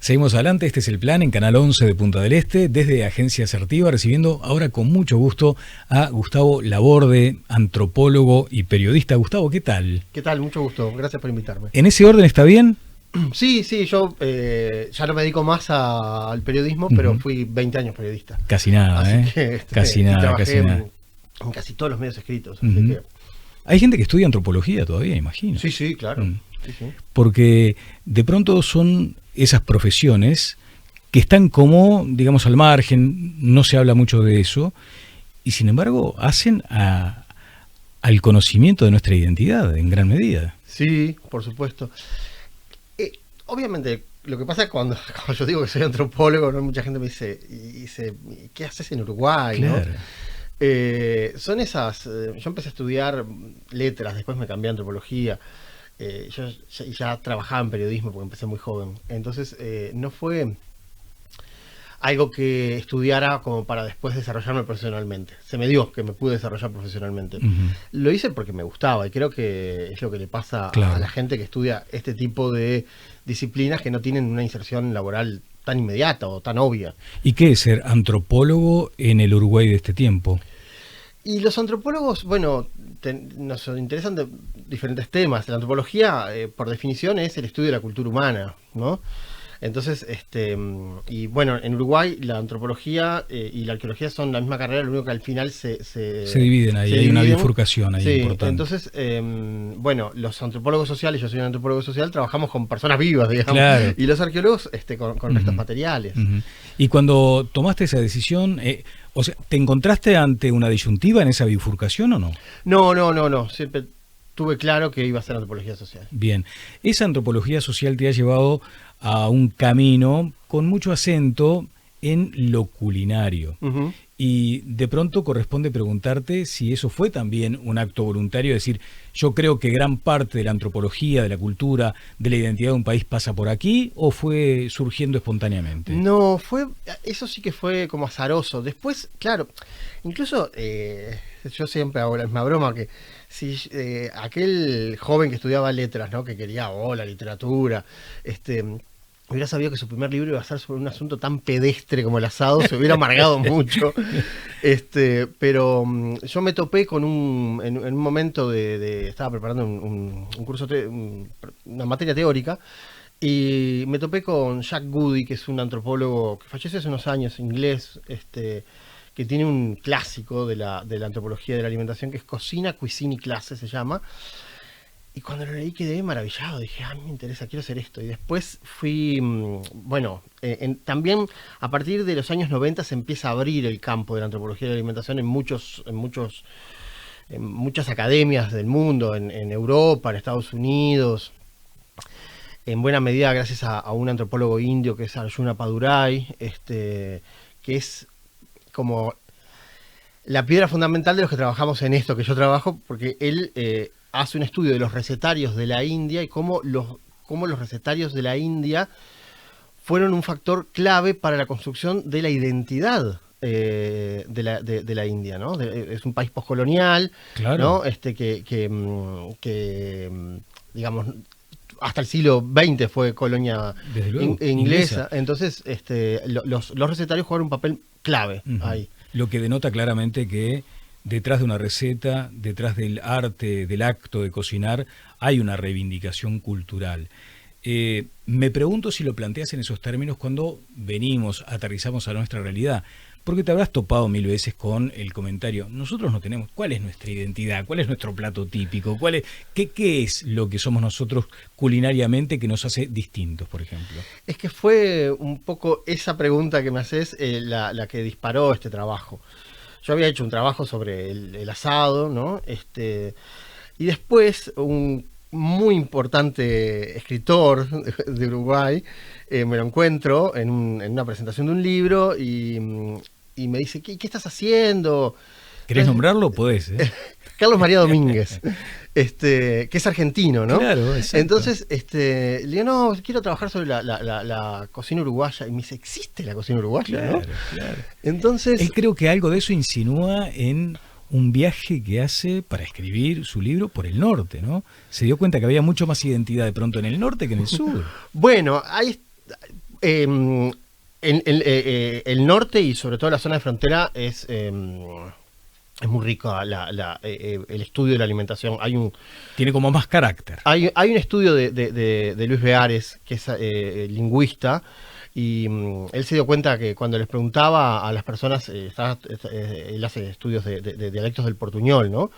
Seguimos adelante, este es el plan en Canal 11 de Punta del Este, desde Agencia Asertiva, recibiendo ahora con mucho gusto a Gustavo Laborde, antropólogo y periodista. Gustavo, ¿qué tal? ¿Qué tal? Mucho gusto, gracias por invitarme. ¿En ese orden está bien? Sí, yo ya no me dedico más al periodismo, pero fui 20 años periodista. Casi nada, así que, casi nada, trabajé casi nada. En casi todos los medios escritos. Así que... Hay gente que estudia antropología todavía, imagino. Sí, claro. Sí. Porque de pronto son esas profesiones que están como, digamos, al margen, no se habla mucho de eso, y sin embargo hacen al conocimiento de nuestra identidad en gran medida. Sí, por supuesto. Obviamente, lo que pasa es cuando yo digo que soy antropólogo, ¿no? Mucha gente me dice, ¿qué haces en Uruguay? Claro. ¿No? Son esas... yo empecé a estudiar letras, después me cambié a antropología. Yo ya trabajaba en periodismo porque empecé muy joven. Entonces, no fue algo que estudiara como para después desarrollarme profesionalmente. Se me dio que me pude desarrollar profesionalmente. Lo hice porque me gustaba y creo que es lo que le pasa a la gente que estudia este tipo de disciplinas que no tienen una inserción laboral tan inmediata o tan obvia. ¿Y qué es ser antropólogo en el Uruguay de este tiempo? Y los antropólogos, bueno, nos interesan de diferentes temas. La antropología, por definición, es el estudio de la cultura humana, ¿no? Entonces, y bueno, en Uruguay la antropología y la arqueología son la misma carrera, lo único que al final se dividen ahí, hay una bifurcación ahí importante. Entonces, bueno, los antropólogos sociales, yo soy un antropólogo social, trabajamos con personas vivas, digamos, claro. Y los arqueólogos con restos materiales. Y cuando tomaste esa decisión, o sea, ¿te encontraste ante una disyuntiva en esa bifurcación o no? No, siempre tuve claro que iba a ser antropología social. Bien, esa antropología social te ha llevado a un camino con mucho acento en lo culinario. Y de pronto corresponde preguntarte si eso fue también un acto voluntario, es decir, yo creo que gran parte de la antropología, de la cultura, de la identidad de un país pasa por aquí, o fue surgiendo espontáneamente. No, eso sí que fue como azaroso. Después, claro, incluso yo siempre hago la misma broma que si aquel joven que estudiaba letras, ¿no? Que quería la literatura, hubiera sabido que su primer libro iba a ser sobre un asunto tan pedestre como el asado, se hubiera amargado mucho. Pero yo me topé con en un momento estaba preparando un curso, una materia teórica, y me topé con Jack Goody, que es un antropólogo que falleció hace unos años, inglés, que tiene un clásico de la antropología de la alimentación, que es Cocina, Cuisine y Clase, se llama. Y cuando lo leí quedé maravillado, dije, me interesa, quiero hacer esto. Y después fui, bueno, también a partir de los años 90 se empieza a abrir el campo de la antropología de la alimentación en muchas academias del mundo, en Europa, en Estados Unidos. En buena medida gracias a un antropólogo indio que es Arjuna Padurai, que es como la piedra fundamental de los que trabajamos en esto que yo trabajo, porque él hace un estudio de los recetarios de la India y cómo los recetarios de la India fueron un factor clave para la construcción de la identidad de la India, ¿no? Es un país postcolonial, claro, ¿no? Que digamos, hasta el siglo XX fue colonia inglesa. Entonces, los recetarios jugaron un papel clave ahí. Lo que denota claramente que detrás de una receta, detrás del arte, del acto de cocinar, hay una reivindicación cultural. Me pregunto si lo planteas en esos términos cuando aterrizamos a nuestra realidad, porque te habrás topado mil veces con el comentario, nosotros no tenemos, ¿cuál es nuestra identidad? ¿Cuál es nuestro plato típico? ¿Qué es lo que somos nosotros culinariamente que nos hace distintos, por ejemplo? Es que fue un poco esa pregunta que me haces la que disparó este trabajo. Yo había hecho un trabajo sobre el asado, ¿no? Y después un muy importante escritor de Uruguay, me lo encuentro en una presentación de un libro y me dice, ¿qué estás haciendo? ¿Querés nombrarlo? Podés, ¿eh? Carlos María Domínguez, que es argentino, ¿no? Claro, exacto. Entonces, le digo, no, quiero trabajar sobre la cocina uruguaya. Y me dice, ¿existe la cocina uruguaya? Claro, ¿no? claro. Entonces, él creo que algo de eso insinúa en un viaje que hace para escribir su libro por el norte, ¿no? Se dio cuenta que había mucho más identidad de pronto en el norte que en el sur. Bueno, ahí El norte y sobre todo la zona de frontera es muy rico el estudio de la alimentación. Tiene como más carácter. Hay un estudio de Luis Beares, que es lingüista, y él se dio cuenta que cuando les preguntaba a las personas, él hace estudios de dialectos del portuñol, ¿no?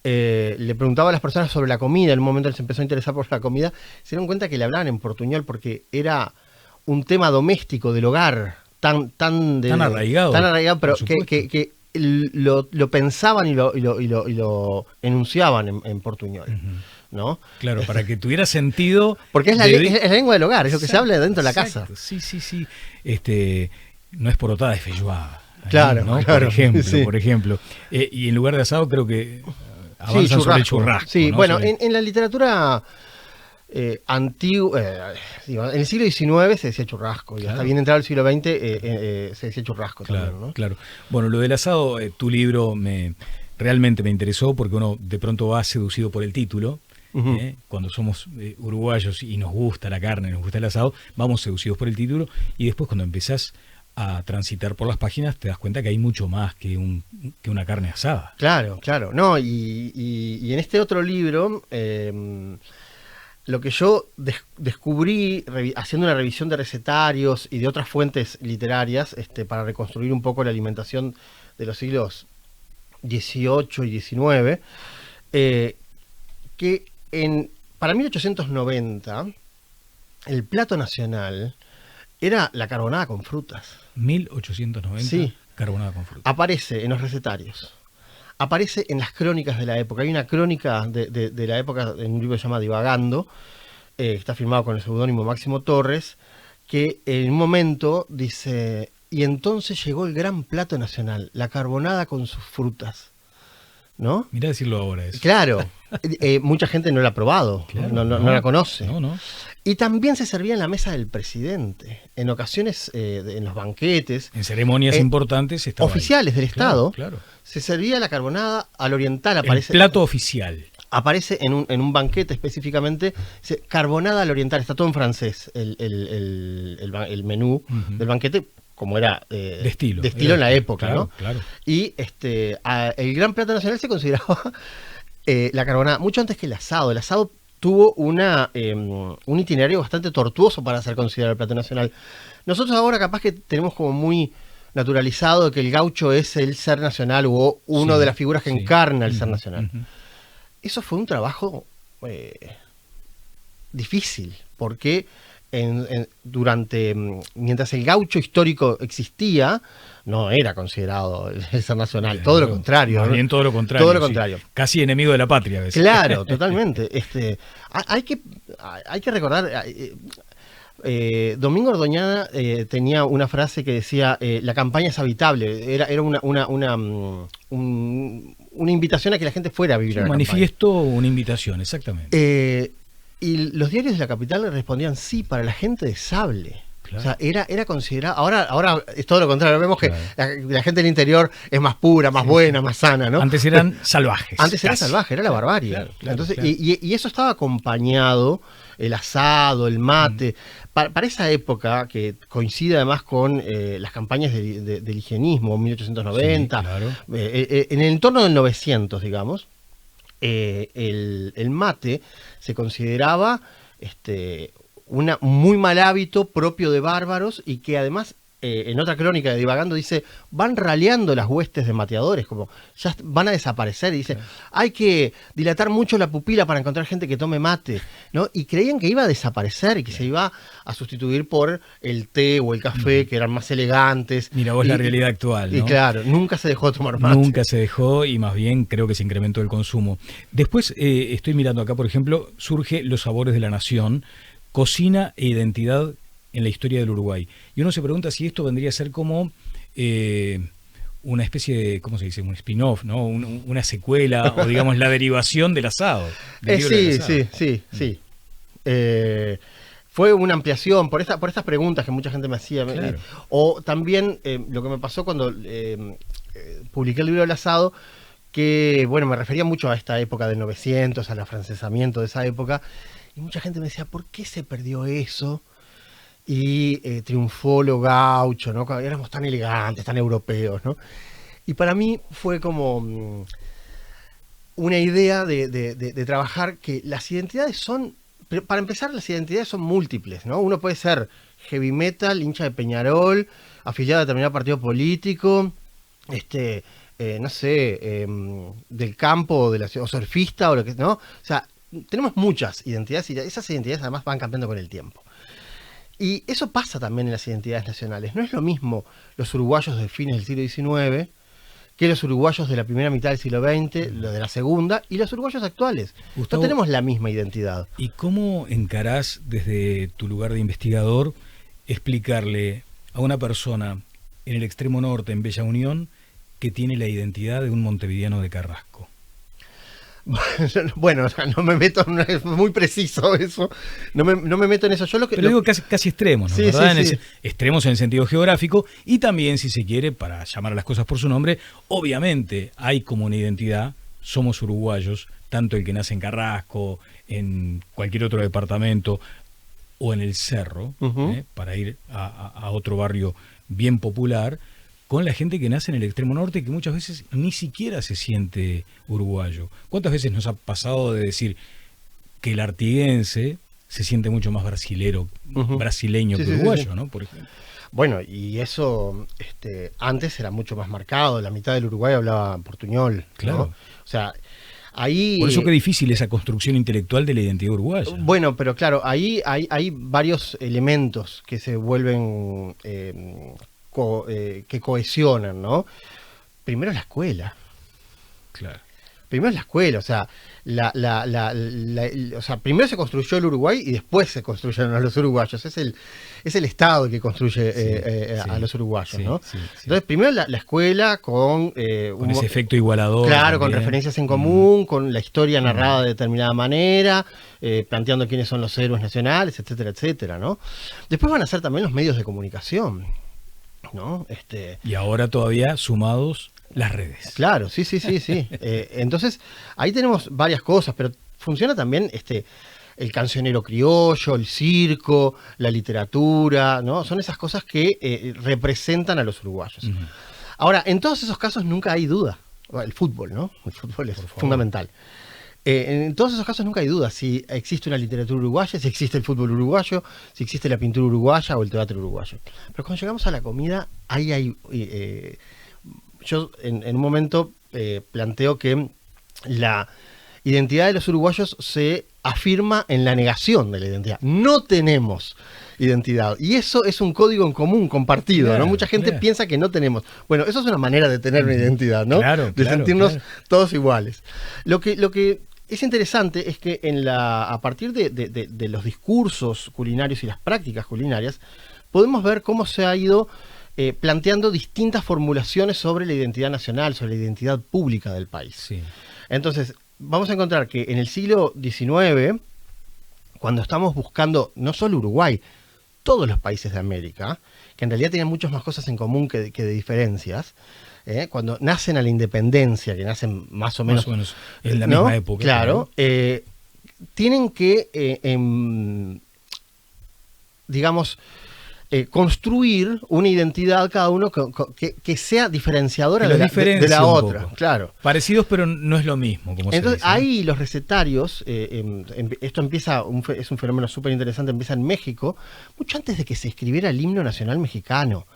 Le preguntaba a las personas sobre la comida, en un momento él se empezó a interesar por la comida, se dieron cuenta que le hablaban en portuñol porque era un tema doméstico del hogar, tan arraigado, pero que lo pensaban y lo enunciaban en portuñol, ¿no? Claro, para que tuviera sentido. Porque es la lengua del hogar, es lo que se habla dentro de la casa. Sí. No es porotada, es feijoada. Claro, ¿no? claro. Por ejemplo. Y en lugar de asado creo que avanzan sobre el churrasco. Sí, ¿no? bueno, en la literatura antigua, en el siglo XIX se decía churrasco, y hasta bien entrado el siglo XX se decía churrasco también, ¿no? Claro. Bueno, lo del asado, tu libro realmente me interesó porque uno de pronto va seducido por el título. Cuando somos uruguayos y nos gusta la carne, nos gusta el asado, vamos seducidos por el título, y después cuando empezás a transitar por las páginas te das cuenta que hay mucho más que una carne asada. Claro. No, y en este otro libro, lo que yo descubrí haciendo una revisión de recetarios y de otras fuentes literarias, para reconstruir un poco la alimentación de los siglos XVIII y XIX, que para 1890 el plato nacional era la carbonada con frutas. 1890, sí. Carbonada con frutas. Aparece en los recetarios, aparece en las crónicas de la época. Hay una crónica de la época en un libro que se llama Divagando, está firmado con el seudónimo Máximo Torres, que en un momento dice: y entonces llegó el gran plato nacional, la carbonada con sus frutas, ¿no? Mirá decirlo ahora eso. Claro, mucha gente no la ha probado, claro, no la conoce. No. Y también se servía en la mesa del presidente, en ocasiones en los banquetes. En ceremonias importantes oficiales del Estado, claro. Se servía la carbonada al oriental. Aparece, el plato oficial. Aparece en un banquete específicamente, dice, carbonada al oriental, está todo en francés, el menú del banquete, como era de estilo en la época, claro, ¿no? Claro. Y el gran plato nacional se consideraba la carbonada mucho antes que el asado. El asado tuvo un itinerario bastante tortuoso para ser considerado el plato nacional. Nosotros ahora capaz que tenemos como muy naturalizado que el gaucho es el ser nacional o uno de las figuras que encarna el ser nacional. Eso fue un trabajo difícil, porque mientras el gaucho histórico existía, no era considerado el ser nacional, todo lo contrario. Más bien todo lo contrario. Todo lo contrario. Casi enemigo de la patria a veces. Claro, totalmente. Hay que recordar, Domingo Ordoñana tenía una frase que decía, la campaña es habitable, era una invitación a que la gente fuera a vivir en la manifiesto, una invitación, exactamente. Y los diarios de la capital le respondían sí, para la gente de Sable. Claro. O sea, era considerado. Ahora es todo lo contrario. Vemos que la gente del interior es más pura, más buena, más sana, ¿no? Antes eran salvajes. Antes era salvaje, era la barbarie. Claro. Entonces, y eso estaba acompañado, el asado, el mate. Para esa época, que coincide además con las campañas del higienismo, 1890, en el entorno del 900, digamos. El mate se consideraba un muy mal hábito propio de bárbaros, y que además en otra crónica de Divagando dice, van raleando las huestes de mateadores, como ya van a desaparecer, y dice, hay que dilatar mucho la pupila para encontrar gente que tome mate, ¿no? Y creían que iba a desaparecer y que se iba a sustituir por el té o el café, que eran más elegantes. Mira vos la realidad actual, ¿no? Y claro, nunca se dejó de tomar mate. Nunca se dejó, y más bien creo que se incrementó el consumo. Después estoy mirando acá, por ejemplo, surge Los sabores de la nación, cocina e identidad en la historia del Uruguay. Y uno se pregunta si esto vendría a ser como una especie de, ¿cómo se dice? Un spin-off, ¿no? Una secuela, o digamos la derivación del asado. Sí. Fue una ampliación por estas preguntas que mucha gente me hacía. Claro. O también lo que me pasó cuando publiqué el libro del asado, que, bueno, me refería mucho a esta época del 900, al afrancesamiento de esa época, y mucha gente me decía, ¿por qué se perdió eso? y triunfó lo gaucho, ¿no? Éramos tan elegantes, tan europeos, ¿no? Y para mí fue como una idea de trabajar que las identidades son, para empezar, las identidades son múltiples, ¿no? Uno puede ser heavy metal, hincha de Peñarol, afiliado a determinado partido político, no sé, del campo o surfista o lo que, ¿no? O sea, tenemos muchas identidades y esas identidades además van cambiando con el tiempo. Y eso pasa también en las identidades nacionales. No es lo mismo los uruguayos de fines del siglo XIX que los uruguayos de la primera mitad del siglo XX, los de la segunda, y los uruguayos actuales. Gustavo, no tenemos la misma identidad. ¿Y cómo encarás desde tu lugar de investigador explicarle a una persona en el extremo norte, en Bella Unión, que tiene la identidad de un montevideano de Carrasco? Bueno, no me meto, es muy preciso eso, no me meto en eso. Yo Pero digo casi extremos, ¿no? Sí, ¿Verdad? sí. Extremos en el sentido geográfico y también, si se quiere, para llamar a las cosas por su nombre, obviamente hay como una identidad, somos uruguayos, tanto el que nace en Carrasco, en cualquier otro departamento o en el Cerro, para ir a otro barrio bien popular, con la gente que nace en el extremo norte, que muchas veces ni siquiera se siente uruguayo. ¿Cuántas veces nos ha pasado de decir que el artiguense se siente mucho más brasileño que uruguayo, sí. ¿no? Por ejemplo. Bueno, y eso antes era mucho más marcado, la mitad del Uruguay hablaba portuñol, claro. ¿no? O sea, ahí... Por eso qué difícil esa construcción intelectual de la identidad uruguaya. Bueno, pero claro, ahí hay varios elementos que se vuelven... que cohesionan, ¿no? Primero la escuela. Claro. Primero la escuela, o sea, o sea, primero se construyó el Uruguay y después se construyeron a los uruguayos. Es el Estado el que construye a los uruguayos, ¿no? Sí. Entonces, primero la escuela con ese efecto igualador. Claro, también. Con referencias en común, con la historia narrada de determinada manera, planteando quiénes son los héroes nacionales, etcétera, etcétera, ¿no? Después van a ser también los medios de comunicación, ¿no? Y ahora todavía sumados las redes. Claro, sí. Entonces, ahí tenemos varias cosas, pero funciona también el cancionero criollo, el circo, la literatura, ¿no? Son esas cosas que representan a los uruguayos. Ahora, en todos esos casos nunca hay duda. El fútbol, ¿no? El fútbol es fundamental. En todos esos casos nunca hay duda si existe una literatura uruguaya, si existe el fútbol uruguayo, si existe la pintura uruguaya o el teatro uruguayo. Pero cuando llegamos a la comida, ahí hay... yo en un momento planteo que la identidad de los uruguayos se afirma en la negación de la identidad. No tenemos identidad. Y eso es un código en común, compartido, claro, ¿no? Mucha gente piensa que no tenemos. Bueno, eso es una manera de tener una identidad, ¿no? De sentirnos todos iguales. Lo que es interesante es que a partir de los discursos culinarios y las prácticas culinarias, podemos ver cómo se ha ido planteando distintas formulaciones sobre la identidad nacional, sobre la identidad pública del país. Sí. Entonces, vamos a encontrar que en el siglo XIX, cuando estamos buscando no solo Uruguay, todos los países de América, que en realidad tienen muchas más cosas en común que de diferencias, cuando nacen a la independencia, que nacen más o menos en la misma época. Claro, tienen que, digamos, construir una identidad cada uno que sea diferenciadora de la otra. Claro. Parecidos, pero no es lo mismo. Como entonces, se dice, ¿no? ahí los recetarios, esto empieza, es un fenómeno súper interesante, empieza en México, mucho antes de que se escribiera el himno nacional mexicano,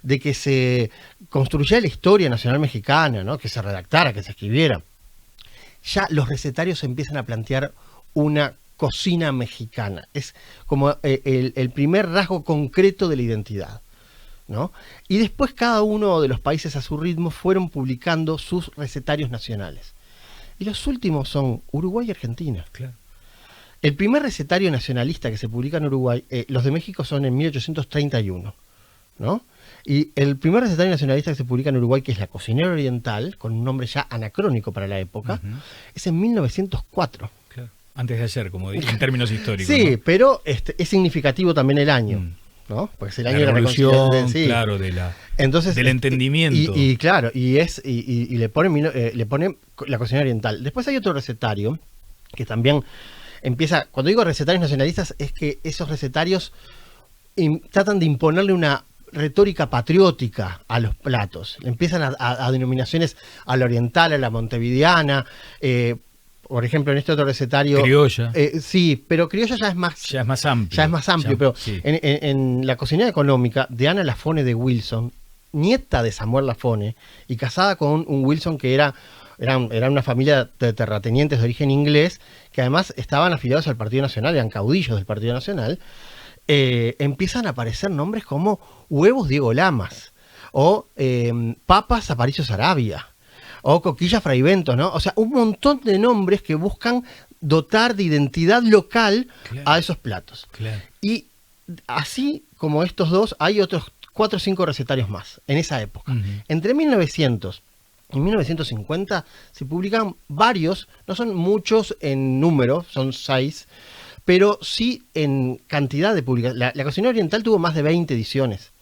de que se construyera la historia nacional mexicana, ¿no? Que se redactara, que se escribiera. Ya los recetarios empiezan a plantear una cocina mexicana. Es como el primer rasgo concreto de la identidad, ¿no? Y después cada uno de los países a su ritmo fueron publicando sus recetarios nacionales. Y los últimos son Uruguay y Argentina. Claro. El primer recetario nacionalista que se publica en Uruguay, los de México son en 1831, ¿no? Y el primer recetario nacionalista que se publica en Uruguay, que es La Cocinera Oriental, con un nombre ya anacrónico para la época, es en 1904. Claro. Antes de ayer, como dije, en términos históricos. Sí, ¿no? pero es significativo también el año, ¿no? Porque es el año de la revolución, sí. Claro, Entonces, del entendimiento. Y claro, y le ponen La Cocinera Oriental. Después hay otro recetario que también empieza, cuando digo recetarios nacionalistas, es que esos recetarios tratan de imponerle una retórica patriótica a los platos. Empiezan a denominaciones a la oriental, a la montevideana, por ejemplo, en este otro recetario... Criolla. Sí, pero criolla ya es más amplio. Ya es más amplio, pero sí. En la cocinera económica de Ana Lafone de Wilson, nieta de Samuel Lafone, y casada con un Wilson que era una familia de terratenientes de origen inglés, que además estaban afiliados al Partido Nacional, eran caudillos del Partido Nacional, empiezan a aparecer nombres como Huevos Diego Lamas, o Papas Aparicio Sarabia, o Coquilla Fraivento, ¿no? O sea, un montón de nombres que buscan dotar de identidad local a esos platos. Claro. Y así como estos dos, hay otros 4 o 5 recetarios más en esa época. Entre 1900 y 1950 se publican varios, no son muchos en número, son 6, pero sí en cantidad de publicaciones. La cocinera oriental tuvo más de 20 ediciones.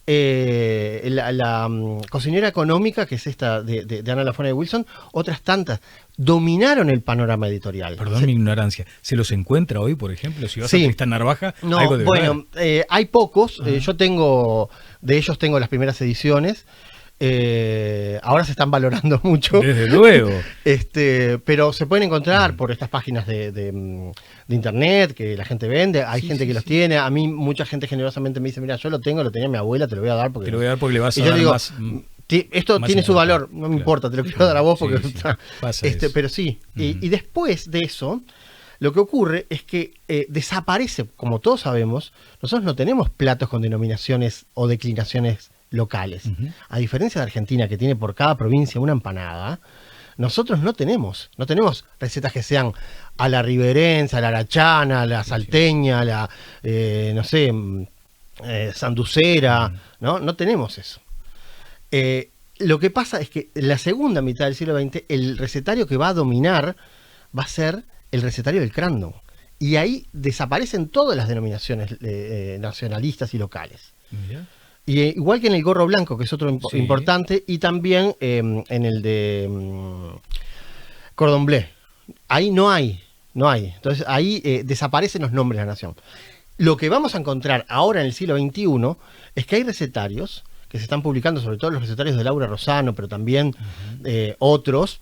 La cocinera económica, que es esta de Ana Lafone de Wilson, otras tantas, dominaron el panorama editorial. Perdón mi ignorancia, ¿se los encuentra hoy, por ejemplo? Si vas a Tristán Narvaja, no, algo de bueno, hay pocos, yo tengo las primeras ediciones. Ahora se están valorando mucho. Desde luego. Pero se pueden encontrar por estas páginas de internet que la gente vende. Hay gente que los tiene. A mí mucha gente generosamente me dice, mira, yo lo tenía mi abuela, te lo voy a dar porque le vas a dar más. Esto más tiene su valor, no me importa, te lo quiero dar a vos porque pero sí. Y después de eso, lo que ocurre es que desaparece, como todos sabemos, nosotros no tenemos platos con denominaciones o declinaciones locales. A diferencia de Argentina, que tiene por cada provincia una empanada, nosotros no tenemos recetas que sean a la riverense, a la arachana, a la salteña, a la, sanducera, no tenemos eso. Lo que pasa es que en la segunda mitad del siglo XX, el recetario que va a dominar va a ser el recetario del Crandon. Y ahí desaparecen todas las denominaciones nacionalistas y locales. Mira. Y igual que en el gorro blanco, que es otro importante, y también en el de Cordon Bleu. Ahí no hay. Entonces ahí desaparecen los nombres de la nación. Lo que vamos a encontrar ahora en el siglo XXI es que hay recetarios que se están publicando, sobre todo los recetarios de Laura Rosano, pero también otros,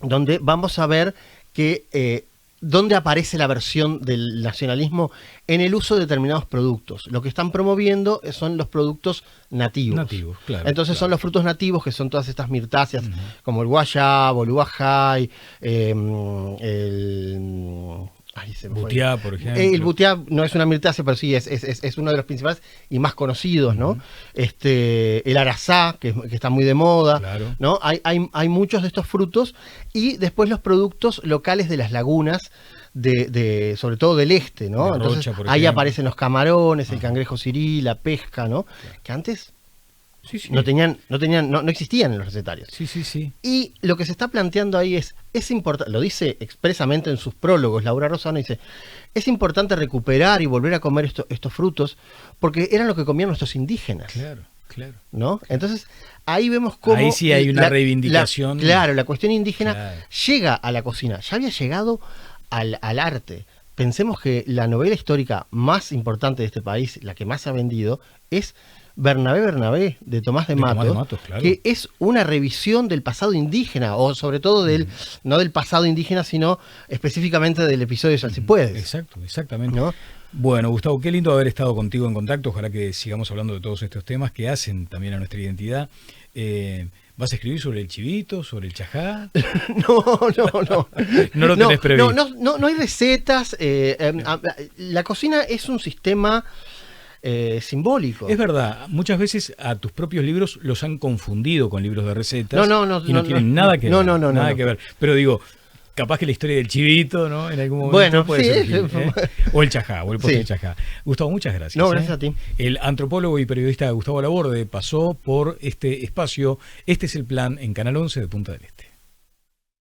donde vamos a ver que dónde aparece la versión del nacionalismo en el uso de determinados productos. Lo que están promoviendo son los productos nativos. Claro. Entonces son los frutos nativos, que son todas estas mirtáceas, como el guayabo, el ubajay, Butiá, por ejemplo. El butiá no es una mirtácea, pero sí es uno de los principales y más conocidos, ¿no? El arazá, que está muy de moda, ¿no? Hay muchos de estos frutos, y después los productos locales de las lagunas, sobre todo del este, ¿no? Entonces Rocha, ahí aparecen los camarones, el cangrejo sirí, la pesca, ¿no? Que antes no existían en los recetarios. Sí. Y lo que se está planteando ahí es importante, lo dice expresamente en sus prólogos Laura Rosano, dice, es importante recuperar y volver a comer estos frutos porque eran lo que comían nuestros indígenas. Claro. ¿No? Entonces, ahí vemos cómo... Ahí sí hay una reivindicación. La cuestión indígena llega a la cocina, ya había llegado al arte. Pensemos que la novela histórica más importante de este país, la que más se ha vendido, es Bernabé de Tomás de Matos, que es una revisión del pasado indígena, o sobre todo no del pasado indígena, sino específicamente del episodio de Salsipuedes. Exactamente. ¿No? Bueno, Gustavo, qué lindo haber estado contigo en contacto. Ojalá que sigamos hablando de todos estos temas que hacen también a nuestra identidad. ¿Vas a escribir sobre el chivito, sobre el chajá? No. No lo tenés previsto. No hay recetas. La cocina es un sistema simbólico. Es verdad, muchas veces a tus propios libros los han confundido con libros de recetas y no tienen nada que ver. Pero digo, capaz que la historia del chivito, ¿no? En algún momento puede surgir, o el chajá, o el postre del chajá. Gustavo, muchas gracias. No, gracias a ti. El antropólogo y periodista Gustavo Laborde pasó por este espacio. Este es el plan en Canal 11 de Punta del Este.